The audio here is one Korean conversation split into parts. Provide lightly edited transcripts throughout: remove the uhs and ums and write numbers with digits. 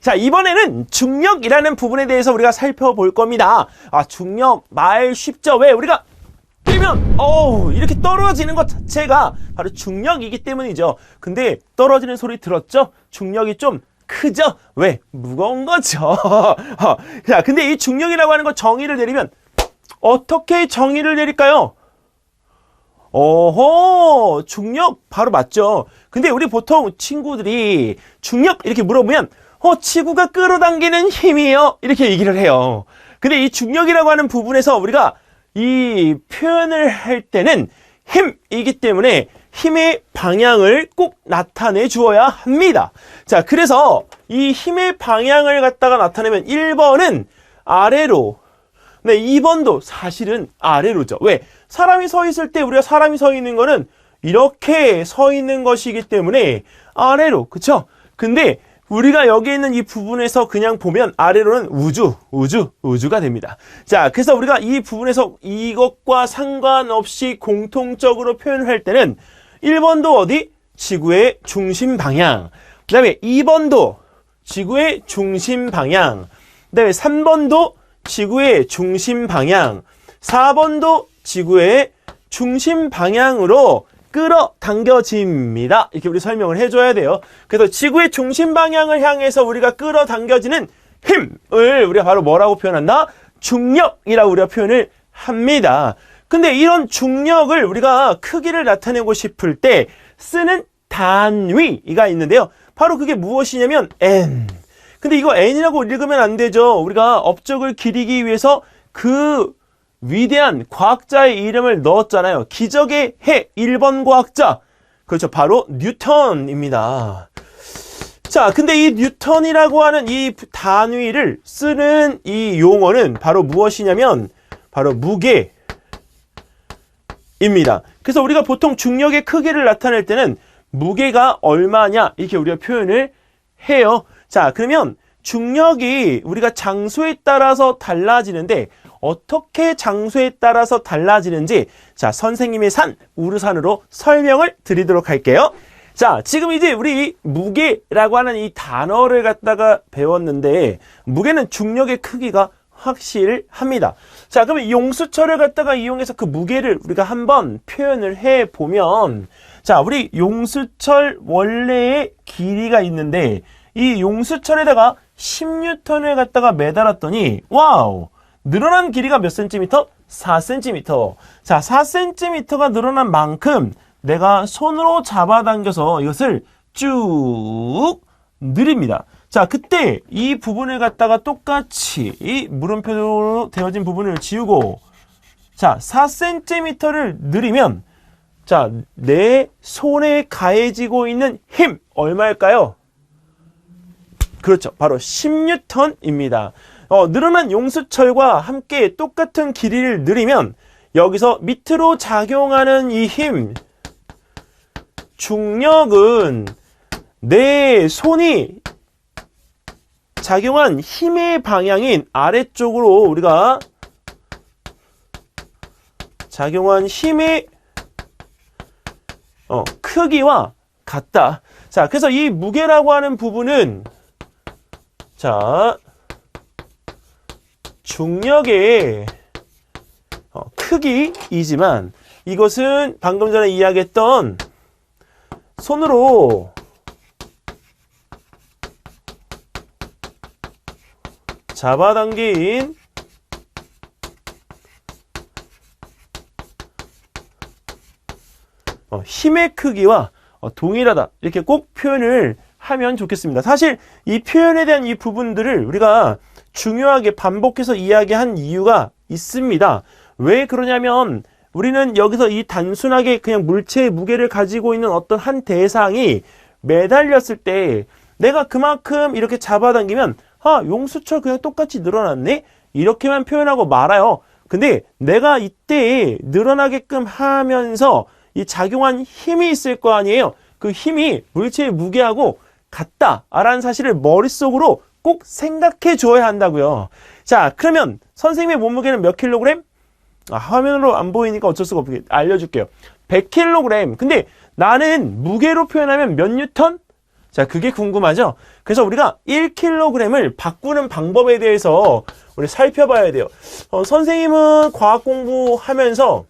자, 이번에는 중력이라는 부분에 대해서 우리가 살펴볼 겁니다. 중력 말 쉽죠? 왜? 우리가 뛰면 이렇게 떨어지는 것 자체가 바로 중력이기 때문이죠. 근데 떨어지는 소리 들었죠? 중력이 좀 크죠? 왜? 무거운 거죠. 자, 근데 이 중력이라고 하는 거 정의를 내리면 어떻게 정의를 내릴까요? 중력 바로 맞죠. 근데 우리 보통 친구들이 중력 이렇게 물어보면 지구가 끌어당기는 힘이에요. 이렇게 얘기를 해요. 근데 이 중력이라고 하는 부분에서 우리가 이 표현을 할 때는 힘이기 때문에 힘의 방향을 꼭 나타내 주어야 합니다. 자, 그래서 이 힘의 방향을 갖다가 나타내면 1번은 아래로, 네, 2번도 사실은 아래로죠. 왜? 사람이 서 있을 때 우리가 사람이 서 있는 거는 이렇게 서 있는 것이기 때문에 아래로, 그쵸? 근데 우리가 여기 있는 이 부분에서 그냥 보면 아래로는 우주가 됩니다. 자, 그래서 우리가 이 부분에서 이것과 상관없이 공통적으로 표현을 할 때는 1번도 어디? 지구의 중심 방향. 그 다음에 2번도 지구의 중심 방향. 그 다음에 3번도 지구의 중심 방향. 4번도 지구의 중심 방향으로 끌어당겨집니다. 이렇게 우리 설명을 해줘야 돼요. 그래서 지구의 중심 방향을 향해서 우리가 끌어당겨지는 힘을 우리가 바로 뭐라고 표현한다? 중력이라고 우리가 표현을 합니다. 근데 이런 중력을 우리가 크기를 나타내고 싶을 때 쓰는 단위가 있는데요. 바로 그게 무엇이냐면 N. 근데 이거 N이라고 읽으면 안 되죠. 우리가 업적을 기리기 위해서 그 위대한 과학자의 이름을 넣었잖아요. 기적의 해 1번 과학자. 그렇죠. 바로 뉴턴입니다. 자, 근데 이 뉴턴이라고 하는 이 단위를 쓰는 이 용어는 바로 무엇이냐면 바로 무게입니다. 그래서 우리가 보통 중력의 크기를 나타낼 때는 무게가 얼마냐 이렇게 우리가 표현을 해요. 자, 그러면 중력이 우리가 장소에 따라서 달라지는데 어떻게 장소에 따라서 달라지는지 자, 선생님의 산, 우르산으로 설명을 드리도록 할게요. 자, 지금 이제 우리 무게라고 하는 이 단어를 갖다가 배웠는데 무게는 중력의 크기가 확실합니다. 자, 그러면 용수철을 갖다가 이용해서 그 무게를 우리가 한번 표현을 해보면 자, 우리 용수철 원래의 길이가 있는데 이 용수철에다가 10N을 갖다가 매달았더니 와우! 늘어난 길이가 몇 센티미터? 4cm. 자, 4cm가 늘어난 만큼 내가 손으로 잡아당겨서 이것을 쭉 늘립니다. 자, 그때 이 부분을 갖다가 똑같이 이 물음표로 되어진 부분을 지우고 자, 4cm를 늘리면 자, 내 손에 가해지고 있는 힘 얼마일까요? 그렇죠. 바로 10N입니다. 늘어난 용수철과 함께 똑같은 길이를 늘리면 여기서 밑으로 작용하는 이 힘, 중력은 내 손이 작용한 힘의 방향인 아래쪽으로 우리가 작용한 힘의 크기와 같다. 자, 그래서 이 무게라고 하는 부분은 자, 중력의 크기이지만 이것은 방금 전에 이야기했던 손으로 잡아당긴 힘의 크기와 동일하다. 이렇게 꼭 표현을 하면 좋겠습니다. 사실 이 표현에 대한 이 부분들을 우리가 중요하게 반복해서 이야기한 이유가 있습니다. 왜 그러냐면 우리는 여기서 이 단순하게 그냥 물체의 무게를 가지고 있는 어떤 한 대상이 매달렸을 때 내가 그만큼 이렇게 잡아당기면 용수철 그냥 똑같이 늘어났네? 이렇게만 표현하고 말아요. 근데 내가 이때 늘어나게끔 하면서 이 작용한 힘이 있을 거 아니에요. 그 힘이 물체의 무게하고 같다라는 사실을 머릿속으로 꼭 생각해 줘야 한다고요. 자, 그러면 선생님의 몸무게는 몇 킬로그램? 화면으로 안 보이니까 어쩔 수가 없게 알려줄게요. 100kg. 근데 나는 무게로 표현하면 몇 뉴턴? 자, 그게 궁금하죠? 그래서 우리가 1kg을 바꾸는 방법에 대해서 우리 살펴봐야 돼요. 선생님은 과학 공부하면서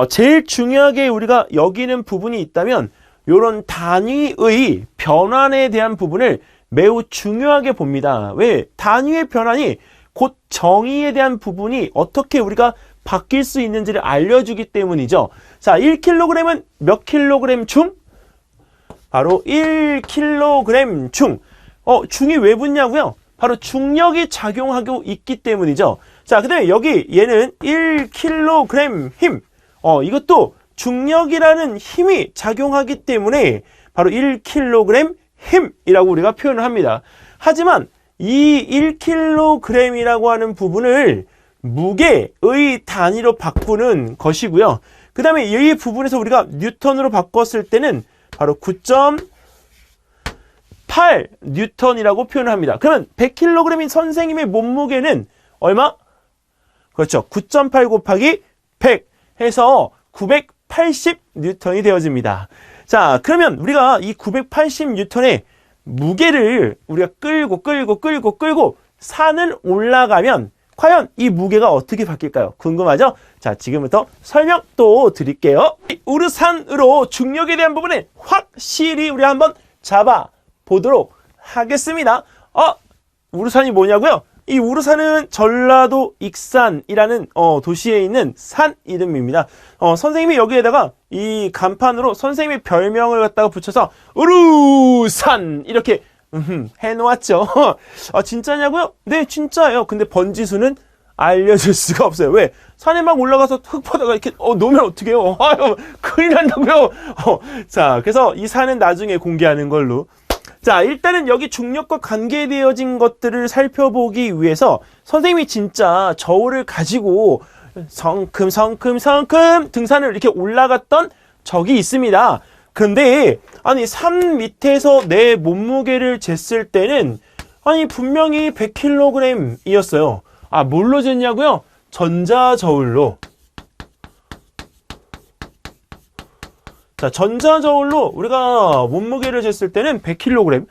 제일 중요하게 우리가 여기는 부분이 있다면 이런 단위의 변환에 대한 부분을 매우 중요하게 봅니다. 왜? 단위의 변환이 곧 정의에 대한 부분이 어떻게 우리가 바뀔 수 있는지를 알려주기 때문이죠. 자, 1kg은 몇 kg 중? 바로 1kg 중. 중이 왜 붙냐고요? 바로 중력이 작용하고 있기 때문이죠. 자, 그 다음에 여기 얘는 1kg 힘. 이것도 중력이라는 힘이 작용하기 때문에 바로 1kg 힘이라고 우리가 표현을 합니다. 하지만 이 1kg이라고 하는 부분을 무게의 단위로 바꾸는 것이고요. 그 다음에 이 부분에서 우리가 뉴턴으로 바꿨을 때는 바로 9.8 뉴턴이라고 표현을 합니다. 그러면 100kg인 선생님의 몸무게는 얼마? 그렇죠. 9.8 곱하기 100 해서 980 뉴턴이 되어집니다. 자, 그러면 우리가 이 980 뉴턴의 무게를 우리가 끌고 산을 올라가면 과연 이 무게가 어떻게 바뀔까요? 궁금하죠? 자, 지금부터 설명 또 드릴게요. 우르산으로 중력에 대한 부분을 확실히 우리 한번 잡아 보도록 하겠습니다. 우르산이 뭐냐고요? 이 우르산은 전라도 익산이라는 도시에 있는 산 이름입니다. 선생님이 여기에다가 이 간판으로 선생님의 별명을 갖다가 붙여서 우르산 이렇게 해놓았죠. 진짜냐고요? 네, 진짜예요. 근데 번지수는 알려줄 수가 없어요. 왜? 산에 막 올라가서 흙보다가 이렇게 놓으면 어떡해요? 아유, 큰일 난다고요. 자, 그래서 이 산은 나중에 공개하는 걸로. 자, 일단은 여기 중력과 관계되어진 것들을 살펴보기 위해서 선생님이 진짜 저울을 가지고 성큼 등산을 이렇게 올라갔던 적이 있습니다. 근데 아니 산 밑에서 내 몸무게를 쟀을 때는 아니 분명히 100kg이었어요. 뭘로 쟀냐고요? 전자저울로. 자, 전자저울로 우리가 몸무게를 쟀을 때는 100kg.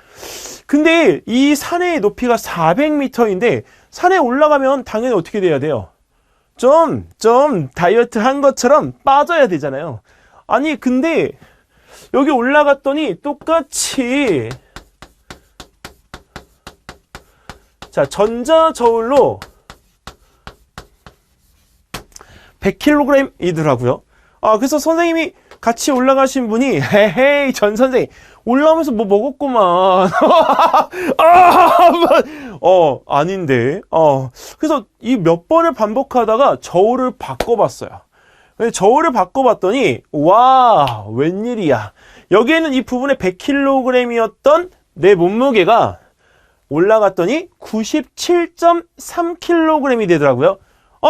근데 이 산의 높이가 400m인데 산에 올라가면 당연히 어떻게 돼야 돼요? 좀 다이어트 한 것처럼 빠져야 되잖아요. 아니 근데 여기 올라갔더니 똑같이 자, 전자저울로 100kg이더라고요. 그래서 선생님이 같이 올라가신 분이 헤헤이 전 선생님 올라오면서 뭐 먹었구만. 아닌데. 그래서 이 몇 번을 반복하다가 저울을 바꿔봤어요. 저울을 바꿔봤더니 와, 웬일이야. 여기에는 이 부분에 100kg이었던 내 몸무게가 올라갔더니 97.3kg이 되더라고요.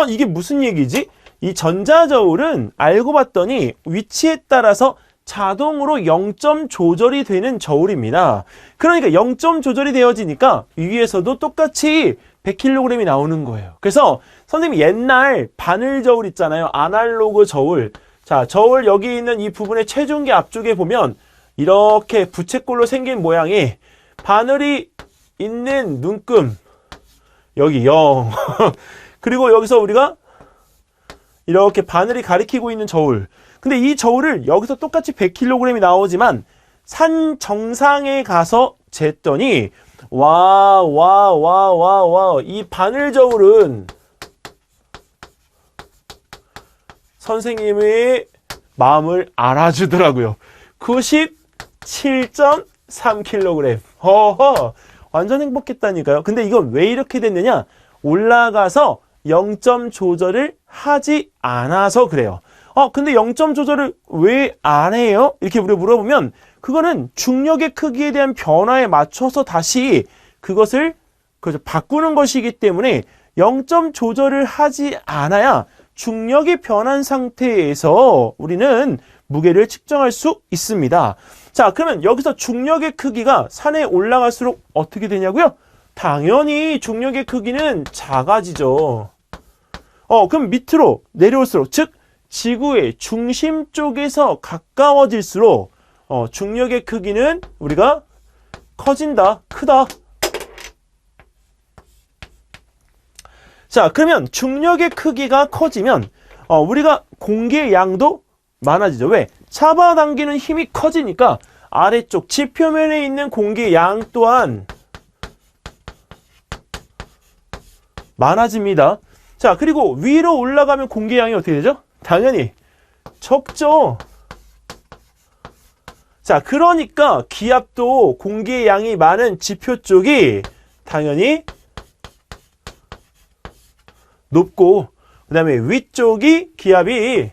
이게 무슨 얘기지? 이 전자저울은 알고 봤더니 위치에 따라서 자동으로 0점 조절이 되는 저울입니다. 그러니까 0점 조절이 되어지니까 위에서도 똑같이 100kg이 나오는 거예요. 그래서 선생님이 옛날 바늘 저울 있잖아요. 아날로그 저울. 자, 저울 여기 있는 이 부분의 체중계 앞쪽에 보면 이렇게 부채꼴로 생긴 모양이 바늘이 있는 눈금 여기 0 그리고 여기서 우리가 이렇게 바늘이 가리키고 있는 저울. 근데 이 저울을 여기서 똑같이 100kg이 나오지만 산 정상에 가서 쟀더니 와, 이 바늘 저울은 선생님의 마음을 알아주더라고요. 97.3kg. 허허, 완전 행복했다니까요. 근데 이건 왜 이렇게 됐느냐? 올라가서 0점 조절을 하지 않아서 그래요. 근데 0점 조절을 왜 안 해요? 이렇게 우리가 물어보면 그거는 중력의 크기에 대한 변화에 맞춰서 다시 그것을 바꾸는 것이기 때문에 0점 조절을 하지 않아야 중력이 변한 상태에서 우리는 무게를 측정할 수 있습니다. 자, 그러면 여기서 중력의 크기가 산에 올라갈수록 어떻게 되냐고요? 당연히 중력의 크기는 작아지죠. 그럼 밑으로 내려올수록, 즉 지구의 중심 쪽에서 가까워질수록 중력의 크기는 우리가 커진다, 크다. 자, 그러면 중력의 크기가 커지면 우리가 공기의 양도 많아지죠. 왜? 잡아당기는 힘이 커지니까 아래쪽 지표면에 있는 공기의 양 또한 많아집니다. 자, 그리고 위로 올라가면 공기의 양이 어떻게 되죠? 당연히 적죠. 자, 그러니까 기압도 공기의 양이 많은 지표 쪽이 당연히 높고, 그 다음에 위쪽이 기압이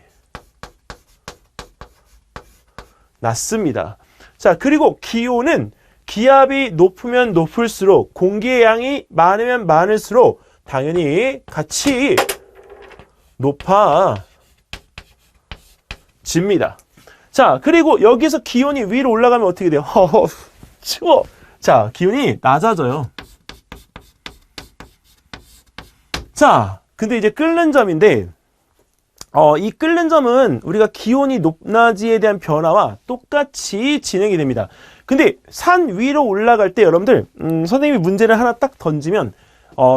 낮습니다. 자, 그리고 기온은 기압이 높으면 높을수록 공기의 양이 많으면 많을수록 당연히 같이 높아집니다. 자, 그리고 여기서 기온이 위로 올라가면 어떻게 돼요? 추워. 자, 기온이 낮아져요. 자, 근데 이제 끓는 점인데, 이 끓는 점은 우리가 기온이 높낮이에 대한 변화와 똑같이 진행이 됩니다. 근데 산 위로 올라갈 때 여러분들, 선생님이 문제를 하나 딱 던지면,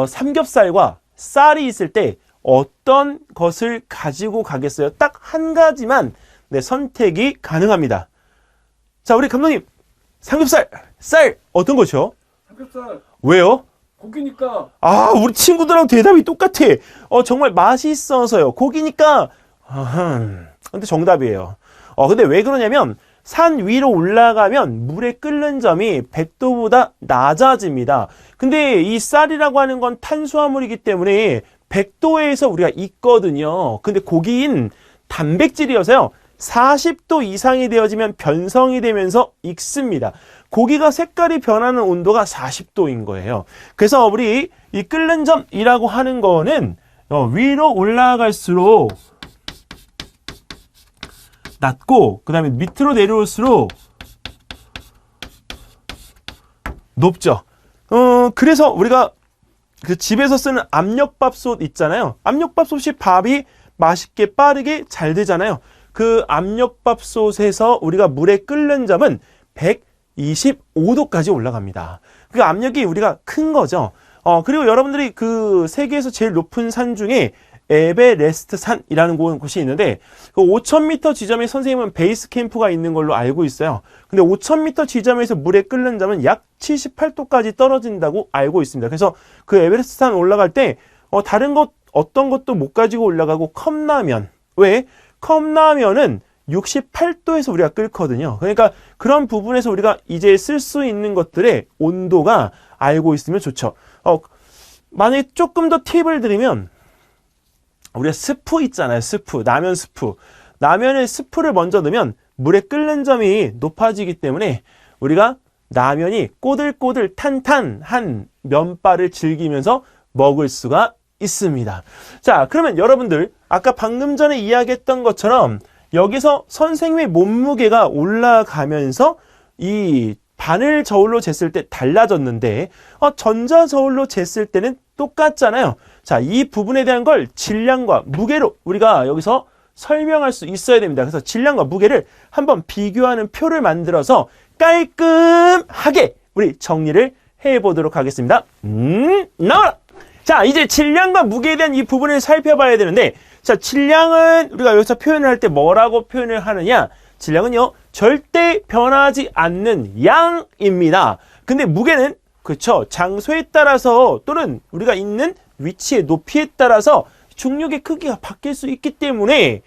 삼겹살과 쌀이 있을 때 어떤 것을 가지고 가겠어요? 딱 한 가지만 선택이 가능합니다. 자, 우리 감독님, 삼겹살, 쌀, 어떤 것이요? 삼겹살. 왜요? 고기니까. 아, 우리 친구들하고 대답이 똑같아. 정말 맛있어서요. 고기니까. 근데 정답이에요. 근데 왜 그러냐면, 산 위로 올라가면 물의 끓는 점이 100도보다 낮아집니다. 근데 이 쌀이라고 하는 건 탄수화물이기 때문에 100도에서 우리가 익거든요. 근데 고기인 단백질이어서요. 40도 이상이 되어지면 변성이 되면서 익습니다. 고기가 색깔이 변하는 온도가 40도인 거예요. 그래서 우리 이 끓는 점이라고 하는 거는 위로 올라갈수록 낮고, 그 다음에 밑으로 내려올수록 높죠. 그래서 우리가 그 집에서 쓰는 압력밥솥 있잖아요. 압력밥솥이 밥이 맛있게 빠르게 잘 되잖아요. 그 압력밥솥에서 우리가 물에 끓는 점은 125도까지 올라갑니다. 그 압력이 우리가 큰 거죠. 그리고 여러분들이 그 세계에서 제일 높은 산 중에 에베레스트 산이라는 곳이 있는데, 그 5000m 지점에 선생님은 베이스 캠프가 있는 걸로 알고 있어요. 근데 5000m 지점에서 물에 끓는 점은 약 78도까지 떨어진다고 알고 있습니다. 그래서 그 에베레스트 산 올라갈 때 다른 것 어떤 것도 못 가지고 올라가고 컵라면. 왜? 컵라면은 68도에서 우리가 끓거든요. 그러니까 그런 부분에서 우리가 이제 쓸 수 있는 것들의 온도가 알고 있으면 좋죠. 만약에 조금 더 팁을 드리면, 우리가 스프 있잖아요. 스프, 라면 스프. 라면에 스프를 먼저 넣으면 물에 끓는 점이 높아지기 때문에 우리가 라면이 꼬들꼬들 탄탄한 면발을 즐기면서 먹을 수가 있습니다. 자, 그러면 여러분들 아까 방금 전에 이야기했던 것처럼 여기서 선생님의 몸무게가 올라가면서 이 바늘 저울로 쟀을 때 달라졌는데 전자 저울로 쟀을 때는 똑같잖아요. 자, 이 부분에 대한 걸 질량과 무게로 우리가 여기서 설명할 수 있어야 됩니다. 그래서 질량과 무게를 한번 비교하는 표를 만들어서 깔끔하게 우리 정리를 해보도록 하겠습니다. 나와라! 자, 이제 질량과 무게에 대한 이 부분을 살펴봐야 되는데, 자, 질량은 우리가 여기서 표현을 할 때 뭐라고 표현을 하느냐? 질량은요, 절대 변하지 않는 양입니다. 근데 무게는, 그렇죠, 장소에 따라서 또는 우리가 있는 위치의 높이에 따라서 중력의 크기가 바뀔 수 있기 때문에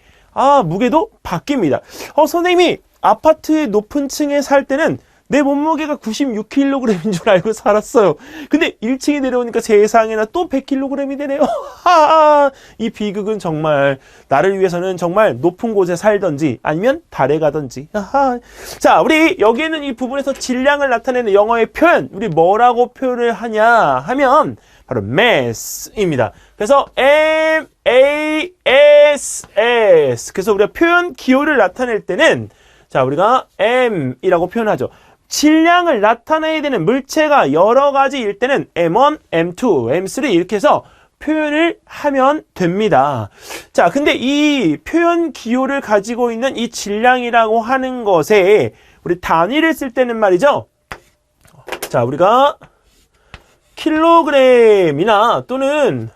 무게도 바뀝니다. 선생님이 아파트의 높은 층에 살 때는 내 몸무게가 96kg인 줄 알고 살았어요. 근데 1층에 내려오니까 세상에나 또 100kg이 되네요. 이 비극은 정말 나를 위해서는 정말 높은 곳에 살던지 아니면 달에 가던지. 자, 우리 여기에는 이 부분에서 질량을 나타내는 영어의 표현, 우리 뭐라고 표현을 하냐 하면 바로 mass입니다. 그래서 M-A-S-S. 그래서 우리가 표현 기호를 나타낼 때는 자, 우리가 M이라고 표현하죠. 질량을 나타내야 되는 물체가 여러 가지일 때는 M1, M2, M3 이렇게 해서 표현을 하면 됩니다. 자, 근데 이 표현 기호를 가지고 있는 이 질량이라고 하는 것에 우리 단위를 쓸 때는 말이죠. 자, 우리가 킬로그램이나 또는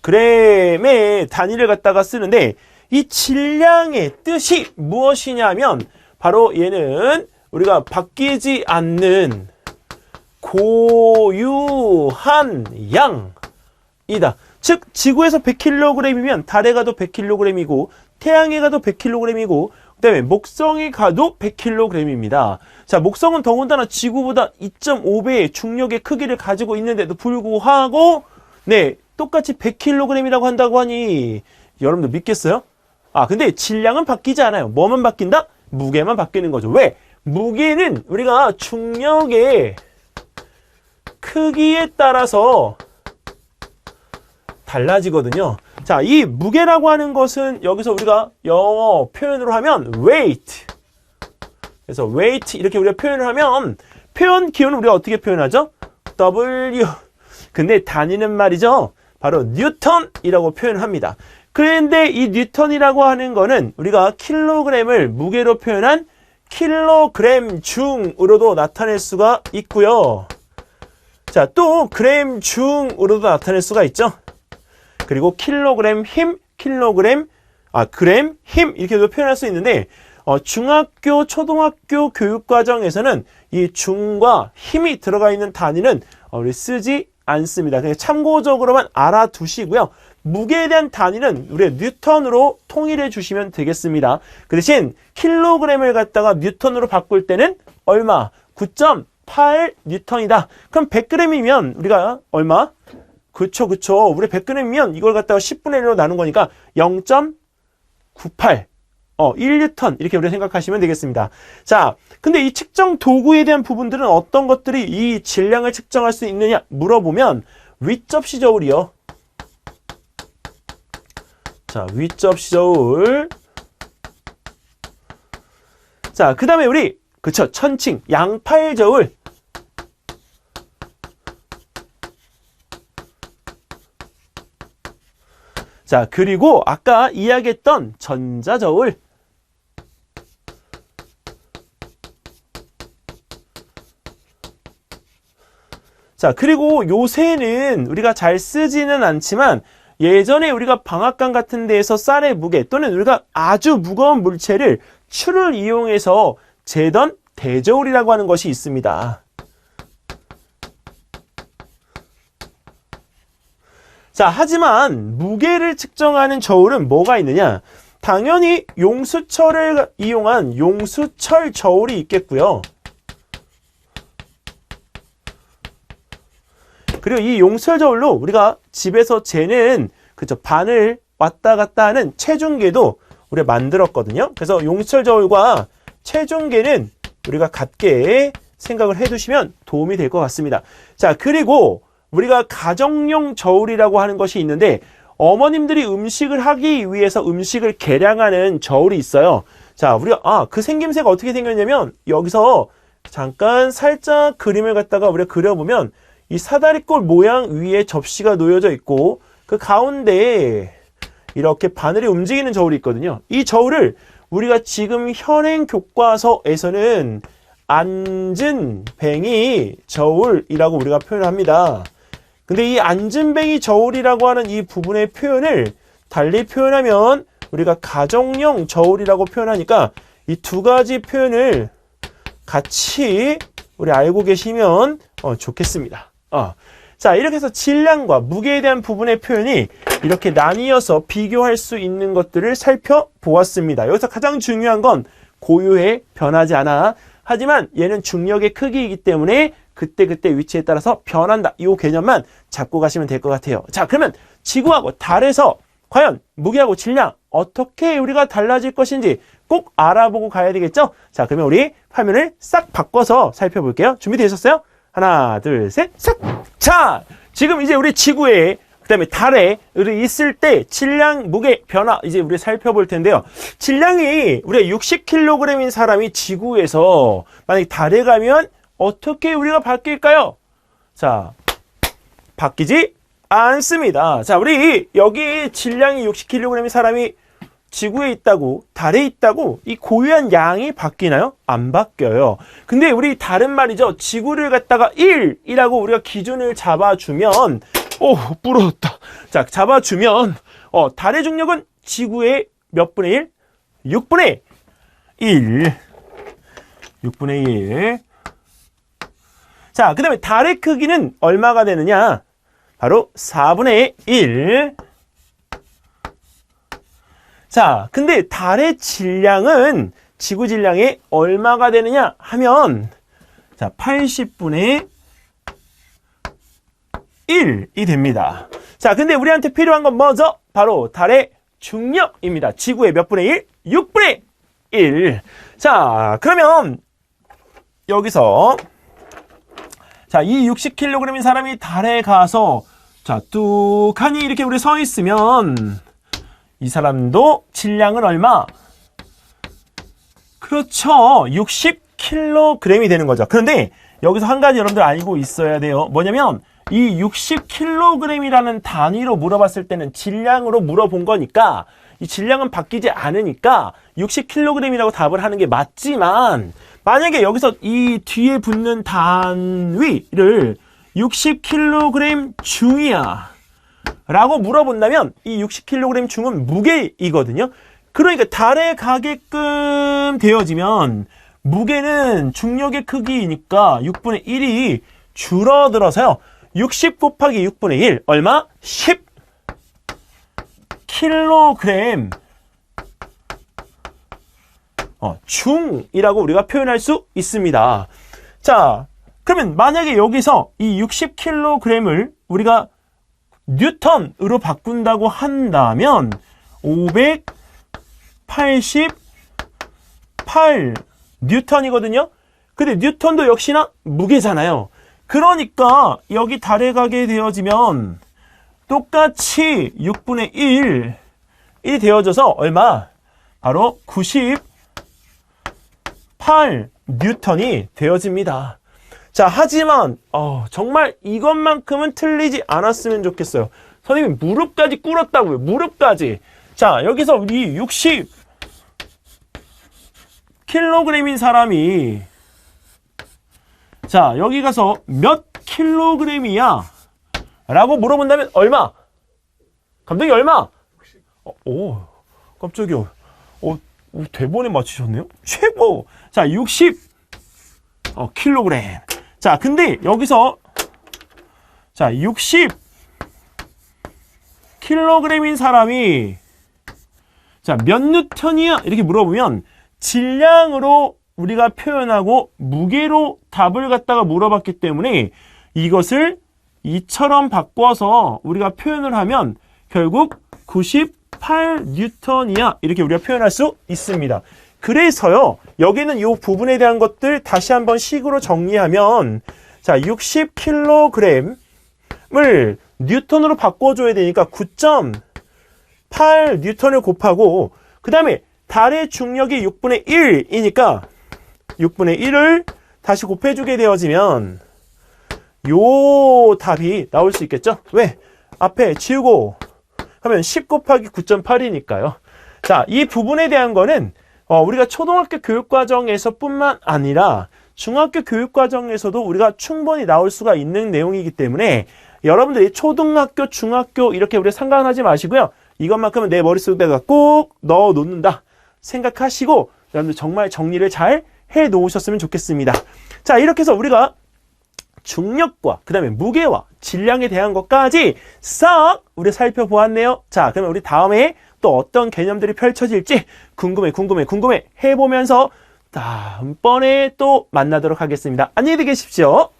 그램의 단위를 갖다가 쓰는데 이 질량의 뜻이 무엇이냐면 바로 얘는 우리가 바뀌지 않는 고유한 양이다. 즉 지구에서 100kg이면 달에 가도 100kg이고 태양에 가도 100kg이고 그다음에 목성에 가도 100kg입니다. 자, 목성은 더군다나 지구보다 2.5배의 중력의 크기를 가지고 있는데도 불구하고 네, 똑같이 100kg이라고 한다고 하니 여러분들 믿겠어요? 아, 근데 질량은 바뀌지 않아요. 뭐만 바뀐다? 무게만 바뀌는 거죠. 왜? 무게는 우리가 중력의 크기에 따라서 달라지거든요. 자, 이 무게라고 하는 것은 여기서 우리가 영어 표현으로 하면 weight. 그래서 weight 이렇게 우리가 표현을 하면 표현 기호는 우리가 어떻게 표현하죠? W. 근데 단위는 말이죠. 바로 뉴턴이라고 표현합니다. 그런데 이 뉴턴이라고 하는 거는 우리가 킬로그램을 무게로 표현한 킬로그램 중으로도 나타낼 수가 있고요. 자, 또 그램 중으로도 나타낼 수가 있죠. 그리고 킬로그램 힘, 그램 힘 이렇게도 표현할 수 있는데 중학교, 초등학교 교육과정에서는 이 중과 힘이 들어가 있는 단위는 우리 쓰지 않습니다. 그냥 참고적으로만 알아두시고요. 무게에 대한 단위는 우리 뉴턴으로 통일해 주시면 되겠습니다. 그 대신 킬로그램을 갖다가 뉴턴으로 바꿀 때는 얼마? 9.8 뉴턴이다. 그럼 100g이면 우리가 얼마? 그쵸. 우리 100g이면 이걸 갖다가 10분의 1로 나눈 거니까 0.98. 1뉴턴 이렇게 우리가 생각하시면 되겠습니다. 자, 근데 이 측정 도구에 대한 부분들은 어떤 것들이 이 질량을 측정할 수 있느냐 물어보면 윗접시 저울이요. 자, 윗접시 저울. 자, 그 다음에 우리 천칭 양팔 저울. 자, 그리고 아까 이야기했던 전자저울. 자, 그리고 요새는 우리가 잘 쓰지는 않지만 예전에 우리가 방앗간 같은 데에서 쌀의 무게 또는 우리가 아주 무거운 물체를 추를 이용해서 재던 대저울이라고 하는 것이 있습니다. 자, 하지만 무게를 측정하는 저울은 뭐가 있느냐? 당연히 용수철을 이용한 용수철 저울이 있겠고요. 그리고 이 용수철 저울로 우리가 집에서 재는 바늘 왔다 갔다 하는 체중계도 우리가 만들었거든요. 그래서 용수철 저울과 체중계는 우리가 같게 생각을 해두시면 도움이 될 것 같습니다. 자, 그리고 우리가 가정용 저울이라고 하는 것이 있는데 어머님들이 음식을 하기 위해서 음식을 계량하는 저울이 있어요. 자, 우리가 그 생김새가 어떻게 생겼냐면 여기서 잠깐 살짝 그림을 갖다가 우리가 그려보면 이 사다리꼴 모양 위에 접시가 놓여져 있고 그 가운데에 이렇게 바늘이 움직이는 저울이 있거든요. 이 저울을 우리가 지금 현행 교과서에서는 앉은뱅이 저울이라고 우리가 표현합니다. 근데 이 앉은뱅이 저울이라고 하는 이 부분의 표현을 달리 표현하면 우리가 가정용 저울이라고 표현하니까 이 두 가지 표현을 같이 우리 알고 계시면 좋겠습니다. 자, 이렇게 해서 질량과 무게에 대한 부분의 표현이 이렇게 나뉘어서 비교할 수 있는 것들을 살펴보았습니다. 여기서 가장 중요한 건 고유해, 변하지 않아. 하지만 얘는 중력의 크기이기 때문에 그때그때 위치에 따라서 변한다. 이 개념만 잡고 가시면 될 것 같아요. 자, 그러면 지구하고 달에서 과연 무게하고 질량 어떻게 우리가 달라질 것인지 꼭 알아보고 가야 되겠죠? 자, 그러면 우리 화면을 싹 바꿔서 살펴볼게요. 준비되셨어요? 하나, 둘, 셋, 싹! 자, 지금 이제 우리 지구에 그다음에 달에 있을 때 질량, 무게, 변화 이제 우리 살펴볼 텐데요. 질량이 우리가 60kg인 사람이 지구에서 만약에 달에 가면 어떻게 우리가 바뀔까요? 자, 바뀌지 않습니다. 자, 우리 여기 질량이 60kg인 사람이 지구에 있다고 달에 있다고 이 고유한 양이 바뀌나요? 안 바뀌어요. 근데 우리 다른 말이죠. 지구를 갖다가 1이라고 우리가 기준을 잡아주면 부러웠다. 자, 잡아주면 달의 중력은 지구의 몇 분의 1? 6분의 1. 6분의 1. 자, 그 다음에 달의 크기는 얼마가 되느냐? 바로 4분의 1. 자, 근데 달의 질량은 지구 질량의 얼마가 되느냐 하면, 자, 80분의 1이 됩니다. 자, 근데 우리한테 필요한 건 뭐죠? 바로 달의 중력입니다. 지구의 몇 분의 1? 6분의 1. 자, 그러면 여기서 자, 이 60kg인 사람이 달에 가서 자, 뚝하니 이렇게 우리 서 있으면 이 사람도 질량은 얼마? 그렇죠. 60kg이 되는 거죠. 그런데 여기서 한 가지 여러분들 알고 있어야 돼요. 뭐냐면 이 60kg이라는 단위로 물어봤을 때는 질량으로 물어본 거니까 이 질량은 바뀌지 않으니까 60kg이라고 답을 하는 게 맞지만 만약에 여기서 이 뒤에 붙는 단위를 60kg 중이야 라고 물어본다면 이 60kg 중은 무게이거든요. 그러니까 달에 가게끔 되어지면 무게는 중력의 크기이니까 6분의 1이 줄어들어서요. 60 곱하기 6분의 1 얼마? 10kg 중이라고 우리가 표현할 수 있습니다. 자, 그러면 만약에 여기서 이 60kg을 우리가 뉴턴으로 바꾼다고 한다면 588 뉴턴이거든요. 근데 뉴턴도 역시나 무게잖아요. 그러니까 여기 달에 가게 되어지면 똑같이 6분의 1이 되어져서 얼마? 바로 98 뉴턴이 되어집니다. 자, 하지만 정말 이것만큼은 틀리지 않았으면 좋겠어요. 선생님 무릎까지 꿇었다고요. 무릎까지. 자, 여기서 우리 60kg인 사람이 자, 여기 가서 몇 킬로그램이야? 라고 물어본다면 얼마? 감독이 얼마? 깜짝이야. 대본에 맞추셨네요? 최고! 자, 60 킬로그램. 자, 근데 여기서 자, 60 킬로그램인 사람이 자, 몇 뉴턴이야? 이렇게 물어보면 질량으로 우리가 표현하고 무게로 답을 갖다가 물어봤기 때문에 이것을 이처럼 바꿔서 우리가 표현을 하면 결국 98 뉴턴이야 이렇게 우리가 표현할 수 있습니다. 그래서요, 여기는 이 부분에 대한 것들 다시 한번 식으로 정리하면 자, 60kg을 뉴턴으로 바꿔줘야 되니까 9.8 뉴턴을 곱하고 그 다음에 달의 중력이 6분의 1이니까 6분의 1을 다시 곱해주게 되어지면 요 답이 나올 수 있겠죠? 왜? 앞에 지우고 하면 10 곱하기 9.8이니까요. 자, 이 부분에 대한 거는 우리가 초등학교 교육과정에서 뿐만 아니라 중학교 교육과정에서도 우리가 충분히 나올 수가 있는 내용이기 때문에 여러분들이 초등학교, 중학교 이렇게 우리가 상관하지 마시고요. 이것만큼은 내 머릿속에다가 꼭 넣어 놓는다 생각하시고 여러분들 정말 정리를 잘 해 놓으셨으면 좋겠습니다. 자, 이렇게 해서 우리가 중력과 그 다음에 무게와 질량에 대한 것까지 싹 우리 살펴보았네요. 자, 그러면 우리 다음에 또 어떤 개념들이 펼쳐질지 궁금해 해보면서 다음번에 또 만나도록 하겠습니다. 안녕히 계십시오.